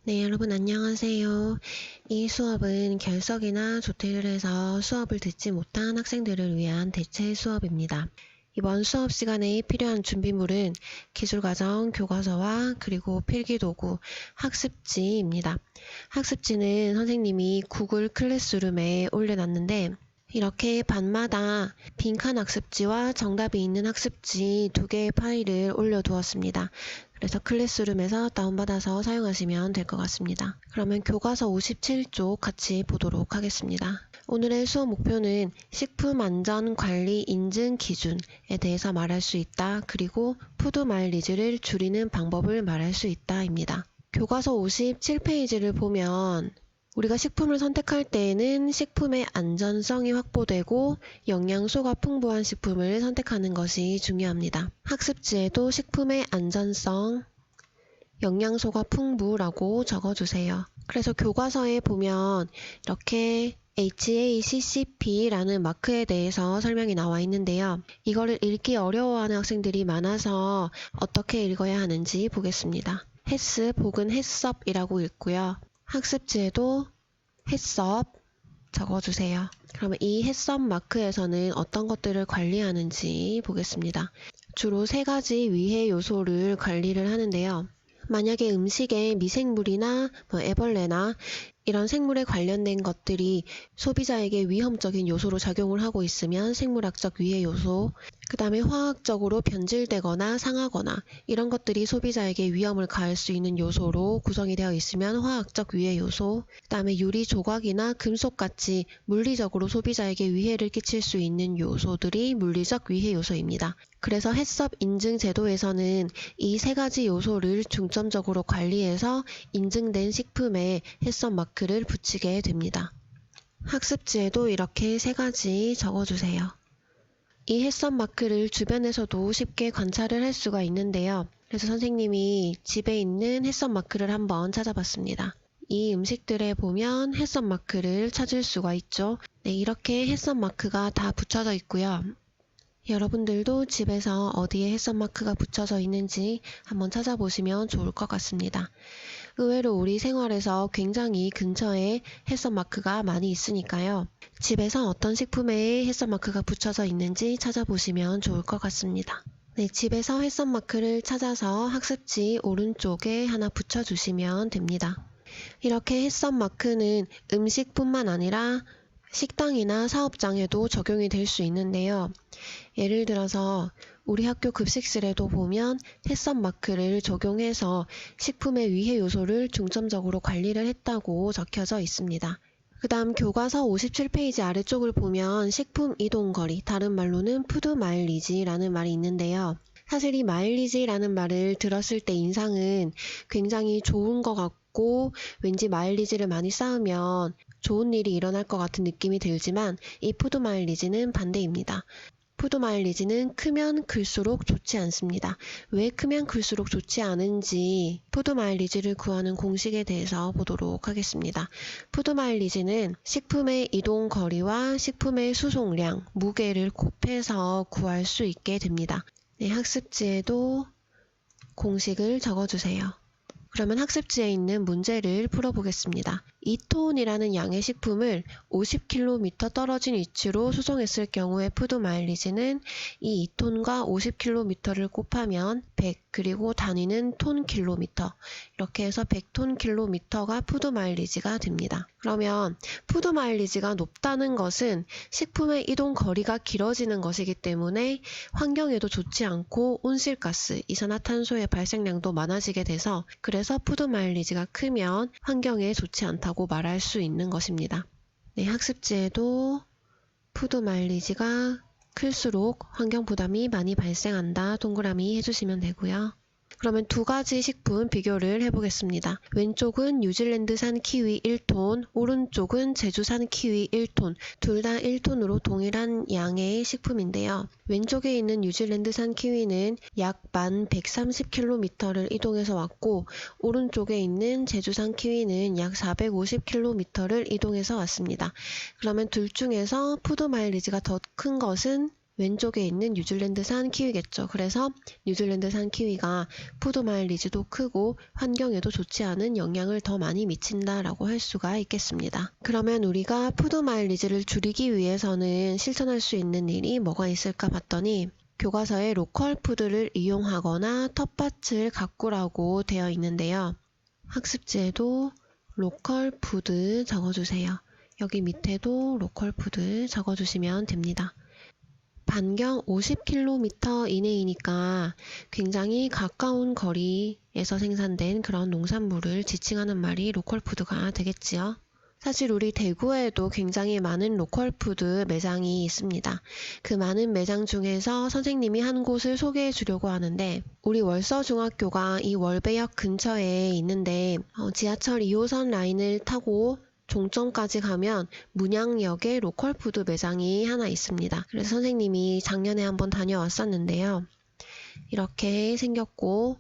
네, 여러분 안녕하세요. 이 수업은 결석이나 조퇴를 해서 수업을 듣지 못한 학생들을 위한 대체 수업입니다. 이번 수업 시간에 필요한 준비물은 기술과정 교과서와 그리고 필기도구, 학습지입니다. 학습지는 선생님이 구글 클래스룸에 올려놨는데 이렇게 반마다 빈칸 학습지와 정답이 있는 학습지 2개의 파일을 올려두었습니다. 그래서 클래스룸에서 다운받아서 사용하시면 될 것 같습니다. 그러면 교과서 57쪽 같이 보도록 하겠습니다. 오늘의 수업 목표는 식품안전관리 인증 기준에 대해서 말할 수 있다. 그리고 푸드 마일리지를 줄이는 방법을 말할 수 있다 입니다. 교과서 57페이지를 보면 우리가 식품을 선택할 때에는 식품의 안전성이 확보되고 영양소가 풍부한 식품을 선택하는 것이 중요합니다. 학습지에도 식품의 안전성, 영양소가 풍부라고 적어주세요. 그래서 교과서에 보면 이렇게 HACCP라는 마크에 대해서 설명이 나와 있는데요. 이거를 읽기 어려워하는 학생들이 많아서 어떻게 읽어야 하는지 보겠습니다. 햇습 혹은 햇섭이라고 읽고요. 학습지에도 햇섭 적어주세요. 그러면 이 햇섭 마크에서는 어떤 것들을 관리하는지 보겠습니다. 주로 3가지 위해 요소를 관리를 하는데요. 만약에 음식에 미생물이나 애벌레나 이런 생물에 관련된 것들이 소비자에게 위험적인 요소로 작용을 하고 있으면 생물학적 위해 요소, 그 다음에 화학적으로 변질되거나 상하거나 이런 것들이 소비자에게 위험을 가할 수 있는 요소로 구성이 되어 있으면 화학적 위해 요소, 그 다음에 유리 조각이나 금속같이 물리적으로 소비자에게 위해를 끼칠 수 있는 요소들이 물리적 위해 요소입니다. 그래서 햇섭 인증 제도에서는 이 3가지 요소를 중점적으로 관리해서 인증된 식품에 햇섭 마크를 붙이게 됩니다. 학습지에도 이렇게 3가지 적어주세요. 이 햇섭 마크를 주변에서도 쉽게 관찰을 할 수가 있는데요. 그래서 선생님이 집에 있는 햇섭 마크를 한번 찾아봤습니다. 이 음식들에 보면 햇섭 마크를 찾을 수가 있죠. 네, 이렇게 햇섭 마크가 다 붙여져 있고요. 여러분들도 집에서 어디에 햇섭 마크가 붙여져 있는지 한번 찾아보시면 좋을 것 같습니다. 의외로 우리 생활에서 굉장히 근처에 햇섭 마크가 많이 있으니까요. 집에서 어떤 식품에 햇섭 마크가 붙여져 있는지 찾아보시면 좋을 것 같습니다. 네, 집에서 햇섭 마크를 찾아서 학습지 오른쪽에 하나 붙여주시면 됩니다. 이렇게 햇섭 마크는 음식뿐만 아니라 식당이나 사업장에도 적용이 될 수 있는데요. 예를 들어서 우리 학교 급식실에도 보면 햇섭 마크를 적용해서 식품의 위해 요소를 중점적으로 관리를 했다고 적혀져 있습니다. 그 다음 교과서 57페이지 아래쪽을 보면 식품 이동거리, 다른 말로는 푸드 마일리지라는 말이 있는데요. 사실 이 마일리지라는 말을 들었을 때 인상은 굉장히 좋은 것 같고 왠지 마일리지를 많이 쌓으면 좋은 일이 일어날 것 같은 느낌이 들지만 이 푸드 마일리지는 반대입니다. 푸드 마일리지는 크면 클수록 좋지 않습니다. 왜 크면 클수록 좋지 않은지 푸드 마일리지를 구하는 공식에 대해서 보도록 하겠습니다. 푸드 마일리지는 식품의 이동 거리와 식품의 수송량, 무게를 곱해서 구할 수 있게 됩니다. 네, 학습지에도 공식을 적어주세요. 그러면 학습지에 있는 문제를 풀어보겠습니다. 2톤이라는 양의 식품을 50km 떨어진 위치로 수송했을 경우의 푸드 마일리지는 이 2톤과 50km를 곱하면 100, 그리고 단위는 톤킬로미터, 이렇게 해서 100톤킬로미터가 푸드 마일리지가 됩니다. 그러면 푸드 마일리지가 높다는 것은 식품의 이동 거리가 길어지는 것이기 때문에 환경에도 좋지 않고 온실가스, 이산화탄소의 발생량도 많아지게 돼서 그래서 푸드 마일리지가 크면 환경에 좋지 않다고 말할 수 있는 것입니다. 네, 학습지에도 푸드 마일리지가 클수록 환경 부담이 많이 발생한다 동그라미 해주시면 되고요. 그러면 2가지 식품 비교를 해보겠습니다. 왼쪽은 뉴질랜드산 키위 1톤, 오른쪽은 제주산 키위 1톤, 둘 다 1톤으로 동일한 양의 식품인데요. 왼쪽에 있는 뉴질랜드산 키위는 약 1130km를 이동해서 왔고, 오른쪽에 있는 제주산 키위는 약 450km를 이동해서 왔습니다. 그러면 둘 중에서 푸드 마일리지가 더 큰 것은 왼쪽에 있는 뉴질랜드산 키위겠죠. 그래서 뉴질랜드산 키위가 푸드 마일리지도 크고 환경에도 좋지 않은 영향을 더 많이 미친다라고 할 수가 있겠습니다. 그러면 우리가 푸드 마일리지를 줄이기 위해서는 실천할 수 있는 일이 뭐가 있을까 봤더니 교과서에 로컬 푸드를 이용하거나 텃밭을 가꾸라고 되어 있는데요. 학습지에도 로컬 푸드 적어주세요. 여기 밑에도 로컬 푸드 적어주시면 됩니다. 반경 50km 이내이니까 굉장히 가까운 거리에서 생산된 그런 농산물을 지칭하는 말이 로컬 푸드가 되겠지요. 사실 우리 대구에도 굉장히 많은 로컬 푸드 매장이 있습니다. 그 많은 매장 중에서 선생님이 한 곳을 소개해 주려고 하는데 우리 월서중학교가 이 월배역 근처에 있는데 지하철 2호선 라인을 타고 종점까지 가면 문양역에 로컬 푸드 매장이 하나 있습니다. 그래서 선생님이 작년에 한번 다녀왔었는데요. 이렇게 생겼고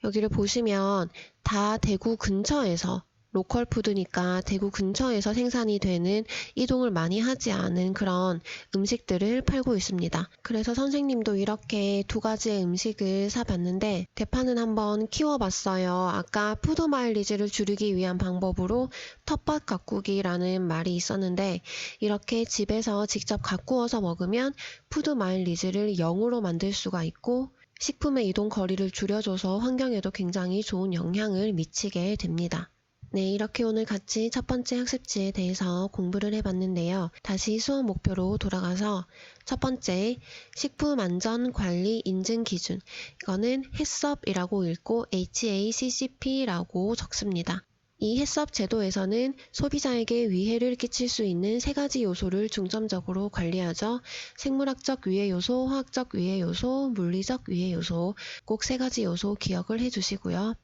여기를 보시면 다 대구 근처에서 로컬 푸드니까 대구 근처에서 생산이 되는 이동을 많이 하지 않은 그런 음식들을 팔고 있습니다. 그래서 선생님도 이렇게 두 가지의 음식을 사봤는데 대파는 한번 키워봤어요. 아까 푸드 마일리지를 줄이기 위한 방법으로 텃밭 가꾸기라는 말이 있었는데 이렇게 집에서 직접 가꾸어서 먹으면 푸드 마일리지를 0으로 만들 수가 있고 식품의 이동 거리를 줄여줘서 환경에도 굉장히 좋은 영향을 미치게 됩니다. 네, 이렇게 오늘 같이 첫 번째 학습지에 대해서 공부를 해봤는데요. 다시 수업 목표로 돌아가서 첫 번째, 식품안전관리 인증기준. 이거는 해썹이라고 읽고 HACCP라고 적습니다. 이 해썹 제도에서는 소비자에게 위해를 끼칠 수 있는 세 가지 요소를 중점적으로 관리하죠. 생물학적 위해 요소, 화학적 위해 요소, 물리적 위해 요소. 꼭 세 가지 요소 기억을 해주시고요.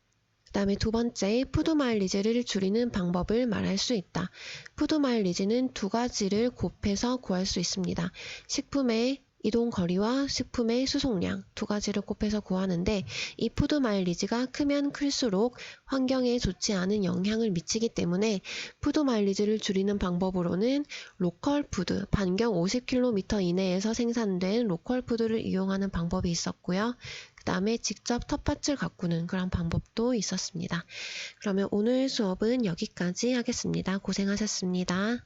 그 다음에 두 번째, 푸드 마일리지를 줄이는 방법을 말할 수 있다. 푸드 마일리지는 두 가지를 곱해서 구할 수 있습니다. 식품의 이동 거리와 식품의 수송량 두 가지를 곱해서 구하는데 이 푸드 마일리지가 크면 클수록 환경에 좋지 않은 영향을 미치기 때문에 푸드 마일리지를 줄이는 방법으로는 로컬 푸드, 반경 50km 이내에서 생산된 로컬 푸드를 이용하는 방법이 있었고요. 그 다음에 직접 텃밭을 가꾸는 그런 방법도 있었습니다. 그러면 오늘 수업은 여기까지 하겠습니다. 고생하셨습니다.